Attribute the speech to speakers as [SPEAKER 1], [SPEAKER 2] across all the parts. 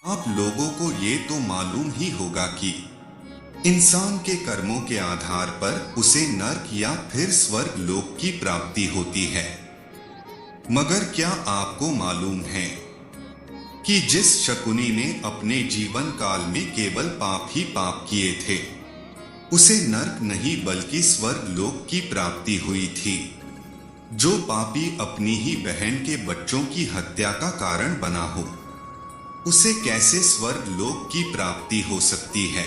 [SPEAKER 1] आप लोगों को ये तो मालूम ही होगा कि इंसान के कर्मों के आधार पर उसे नर्क या फिर स्वर्ग लोक की प्राप्ति होती है। मगर क्या आपको मालूम है कि जिस शकुनी ने अपने जीवन काल में केवल पाप ही पाप किए थे, उसे नर्क नहीं बल्कि स्वर्ग लोक की प्राप्ति हुई थी। जो पापी अपनी ही बहन के बच्चों की हत्या का कारण बना हो, उसे कैसे स्वर्ग लोक की प्राप्ति हो सकती है?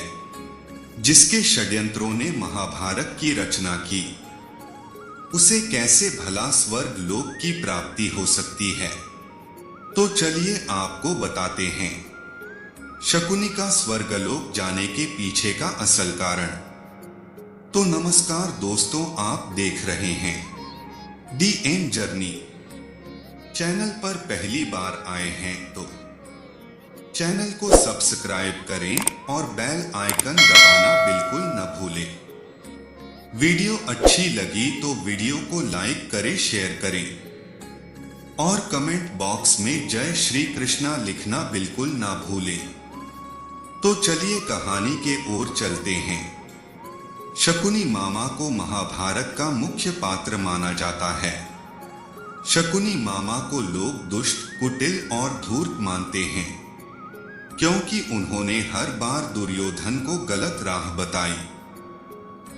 [SPEAKER 1] जिसके षड्यंत्रों ने महाभारत की रचना की, उसे कैसे भला स्वर्ग लोक की प्राप्ति हो सकती है? तो चलिए आपको बताते हैं शकुनी का स्वर्गलोक जाने के पीछे का असल कारण। तो नमस्कार दोस्तों, आप देख रहे हैं दी एंड जर्नी। चैनल पर पहली बार आए हैं तो चैनल को सब्सक्राइब करें और बेल आइकन दबाना बिल्कुल न भूलें। वीडियो अच्छी लगी तो वीडियो को लाइक करें, शेयर करें और कमेंट बॉक्स में जय श्री कृष्णा लिखना बिल्कुल ना भूलें। तो चलिए कहानी के ओर चलते हैं। शकुनी मामा को महाभारत का मुख्य पात्र माना जाता है। शकुनी मामा को लोग दुष्ट, कुटिल और धूर्त मानते हैं, क्योंकि उन्होंने हर बार दुर्योधन को गलत राह बताई,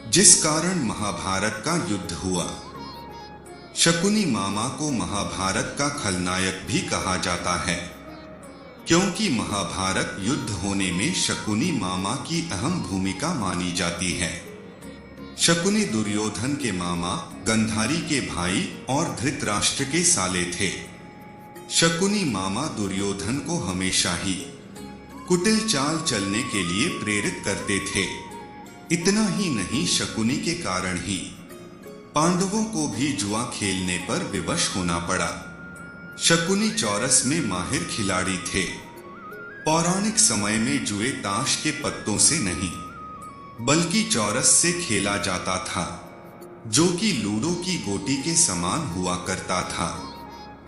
[SPEAKER 1] जिस कारण महाभारत का युद्ध हुआ। शकुनी मामा को महाभारत का खलनायक भी कहा जाता है, क्योंकि महाभारत युद्ध होने में शकुनी मामा की अहम भूमिका मानी जाती है। शकुनी दुर्योधन के मामा, गंधारी के भाई और धृतराष्ट्र के साले थे। शकुनी मामा दुर्योधन को हमेशा ही कुटिल चाल चलने के लिए प्रेरित करते थे। इतना ही नहीं, शकुनी के कारण ही पांडवों को भी जुआ खेलने पर विवश होना पड़ा। शकुनी चौरस में माहिर खिलाड़ी थे। पौराणिक समय में जुए ताश के पत्तों से नहीं बल्कि चौरस से खेला जाता था, जो कि लूडो की गोटी के समान हुआ करता था।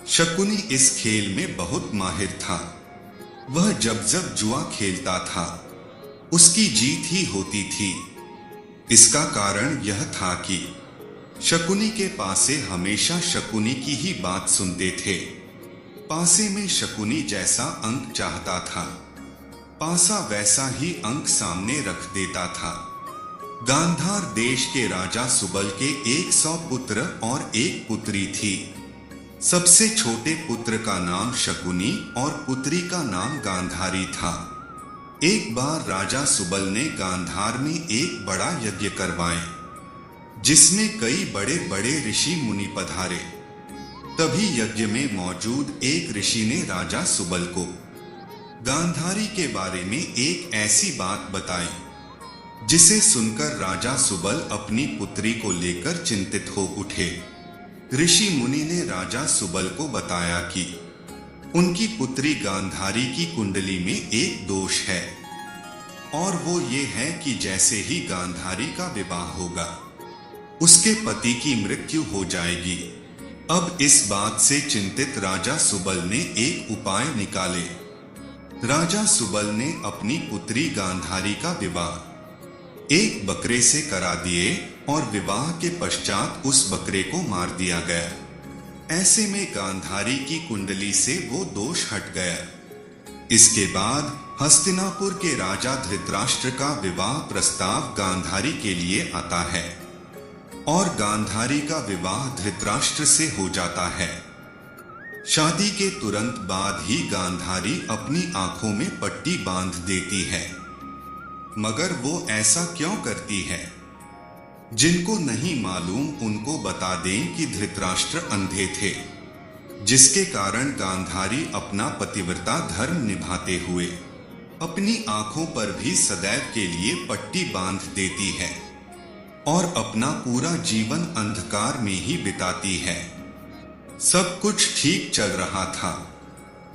[SPEAKER 1] शकुनी इस खेल में बहुत माहिर था। वह जब जब जुआ खेलता था, उसकी जीत ही होती थी। इसका कारण यह था कि शकुनी के पासे हमेशा शकुनी की ही बात सुनते थे। पासे में शकुनी जैसा अंक चाहता था, पासा वैसा ही अंक सामने रख देता था। गांधार देश के राजा सुबल के 100 पुत्र और एक पुत्री थी। सबसे छोटे पुत्र का नाम शकुनी और पुत्री का नाम गांधारी था। एक बार राजा सुबल ने गांधार में एक बड़ा यज्ञ करवाए, जिसमें कई बड़े बड़े ऋषि मुनि पधारे। तभी यज्ञ में मौजूद एक ऋषि ने राजा सुबल को गांधारी के बारे में एक ऐसी बात बताई, जिसे सुनकर राजा सुबल अपनी पुत्री को लेकर चिंतित हो उठे। ऋषि मुनि ने राजा सुबल को बताया कि उनकी पुत्री गांधारी की कुंडली में एक दोष है, और वो ये है कि जैसे ही गांधारी का विवाह होगा, उसके पति की मृत्यु हो जाएगी। अब इस बात से चिंतित राजा सुबल ने एक उपाय निकाले। राजा सुबल ने अपनी पुत्री गांधारी का विवाह एक बकरे से करा दिए और विवाह के पश्चात उस बकरे को मार दिया गया। ऐसे में गांधारी की कुंडली से वो दोष हट गया। इसके बाद हस्तिनापुर के राजा धृतराष्ट्र का विवाह प्रस्ताव गांधारी के लिए आता है और गांधारी का विवाह धृतराष्ट्र से हो जाता है। शादी के तुरंत बाद ही गांधारी अपनी आंखों में पट्टी बांध देती है। मगर वो ऐसा क्यों करती है? जिनको नहीं मालूम उनको बता दें कि धृतराष्ट्र अंधे थे, जिसके कारण गांधारी अपना पतिव्रता धर्म निभाते हुए अपनी आंखों पर भी सदैव के लिए पट्टी बांध देती है और अपना पूरा जीवन अंधकार में ही बिताती है। सब कुछ ठीक चल रहा था,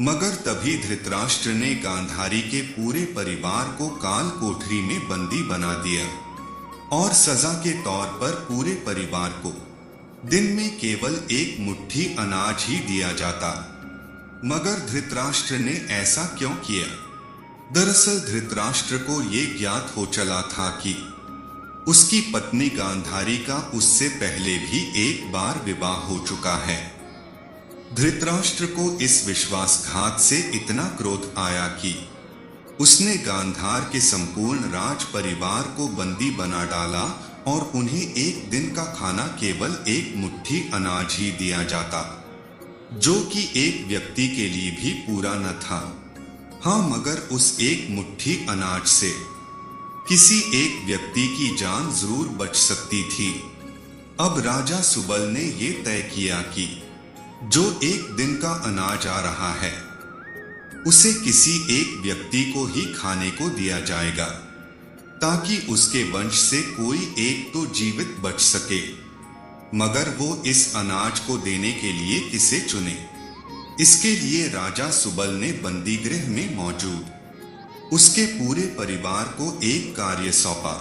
[SPEAKER 1] मगर तभी धृतराष्ट्र ने गांधारी के पूरे परिवार को काल कोठरी में बंदी बना दिया और सजा के तौर पर पूरे परिवार को दिन में केवल एक मुट्ठी अनाज ही दिया जाता। मगर धृतराष्ट्र ने ऐसा क्यों किया? दरअसल धृतराष्ट्र को ये ज्ञात हो चला था कि उसकी पत्नी गांधारी का उससे पहले भी एक बार विवाह हो चुका है। धृतराष्ट्र को इस विश्वासघात से इतना क्रोध आया कि उसने गांधार के संपूर्ण राज परिवार को बंदी बना डाला और उन्हें एक दिन का खाना केवल एक मुट्ठी अनाज ही दिया जाता, जो कि एक व्यक्ति के लिए भी पूरा न था। हाँ, मगर उस एक मुट्ठी अनाज से किसी एक व्यक्ति की जान जरूर बच सकती थी। अब राजा सुबल ने ये तय किया कि जो एक दिन का अनाज आ रहा है उसे किसी एक व्यक्ति को ही खाने को दिया जाएगा, ताकि उसके वंश से कोई एक तो जीवित बच सके। मगर वो इस अनाज को देने के लिए किसे चुने? इसके लिए राजा सुबल ने बंदीगृह में मौजूद उसके पूरे परिवार को एक कार्य सौंपा।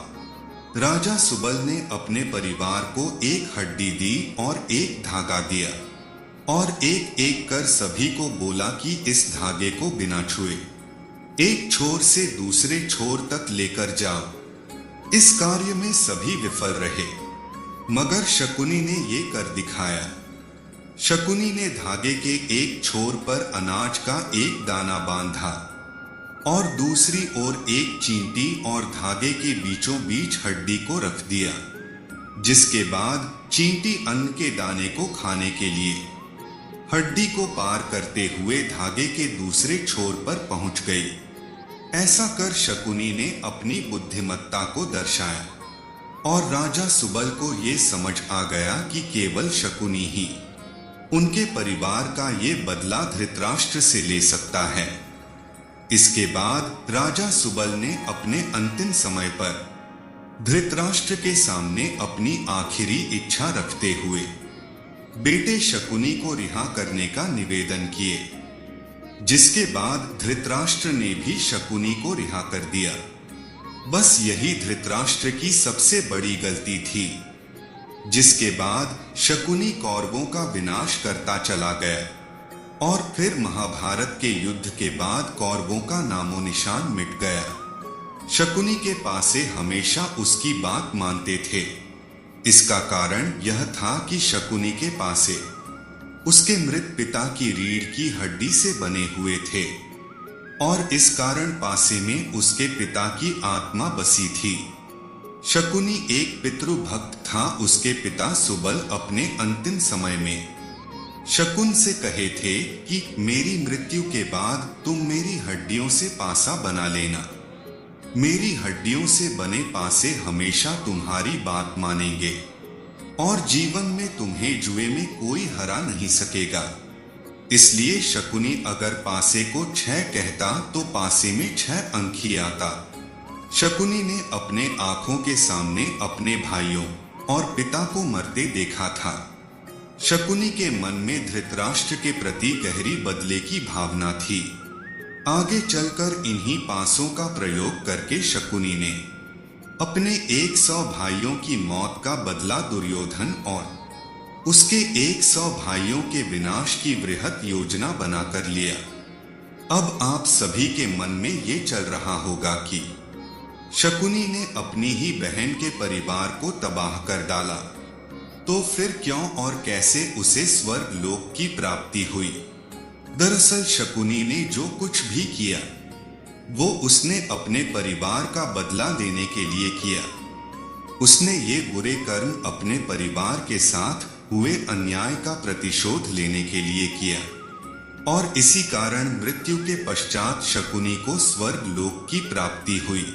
[SPEAKER 1] राजा सुबल ने अपने परिवार को एक हड्डी दी और एक धागा दिया और एक एक कर सभी को बोला कि इस धागे को बिना छुए एक छोर से दूसरे छोर तक लेकर जाओ। इस कार्य में सभी विफल रहे, मगर शकुनी ने ये कर दिखाया। शकुनी ने धागे के एक छोर पर अनाज का एक दाना बांधा और दूसरी ओर एक चींटी और धागे के बीचों बीच हड्डी को रख दिया, जिसके बाद चींटी अन्न के दाने को खाने के लिए हड्डी को पार करते हुए धागे के दूसरे छोर पर पहुंच गई। ऐसा कर शकुनी ने अपनी बुद्धिमत्ता को दर्शाया और राजा सुबल को ये समझ आ गया कि केवल शकुनी ही उनके परिवार का ये बदला धृतराष्ट्र से ले सकता है। इसके बाद राजा सुबल ने अपने अंतिम समय पर धृतराष्ट्र के सामने अपनी आखिरी इच्छा रखते हुए बेटे शकुनी को रिहा करने का निवेदन किए, जिसके बाद धृतराष्ट्र ने भी शकुनी को रिहा कर दिया। बस यही धृतराष्ट्र की सबसे बड़ी गलती थी, जिसके बाद शकुनी कौरवों का विनाश करता चला गया और फिर महाभारत के युद्ध के बाद कौरवों का नामो निशान मिट गया। शकुनी के पासे हमेशा उसकी बात मानते थे। इसका कारण यह था कि शकुनी के पासे उसके मृत पिता की रीढ़ की हड्डी से बने हुए थे और इस कारण पासे में उसके पिता की आत्मा बसी थी। शकुनी एक पितृभक्त था। उसके पिता सुबल अपने अंतिम समय में शकुन से कहे थे कि मेरी मृत्यु के बाद तुम मेरी हड्डियों से पासा बना लेना। मेरी हड्डियों से बने पासे हमेशा तुम्हारी बात मानेंगे और जीवन में तुम्हें जुए में कोई हरा नहीं सकेगा। इसलिए शकुनी अगर पासे को 6 कहता तो पासे में 6 अंक ही आता। शकुनी ने अपने आंखों के सामने अपने भाइयों और पिता को मरते देखा था। शकुनी के मन में धृतराष्ट्र के प्रति गहरी बदले की भावना थी। आगे चलकर इन्हीं पासों का प्रयोग करके शकुनी ने अपने 100 भाइयों की मौत का बदला दुर्योधन और उसके 100 भाइयों के विनाश की वृहद योजना बनाकर लिया। अब आप सभी के मन में ये चल रहा होगा कि शकुनी ने अपनी ही बहन के परिवार को तबाह कर डाला, तो फिर क्यों और कैसे उसे स्वर्ग लोक की प्राप्ति हुई? दरअसल शकुनी ने जो कुछ भी किया वो उसने अपने परिवार का बदला लेने के लिए किया। उसने ये बुरे कर्म अपने परिवार के साथ हुए अन्याय का प्रतिशोध लेने के लिए किया और इसी कारण मृत्यु के पश्चात शकुनी को स्वर्ग लोक की प्राप्ति हुई।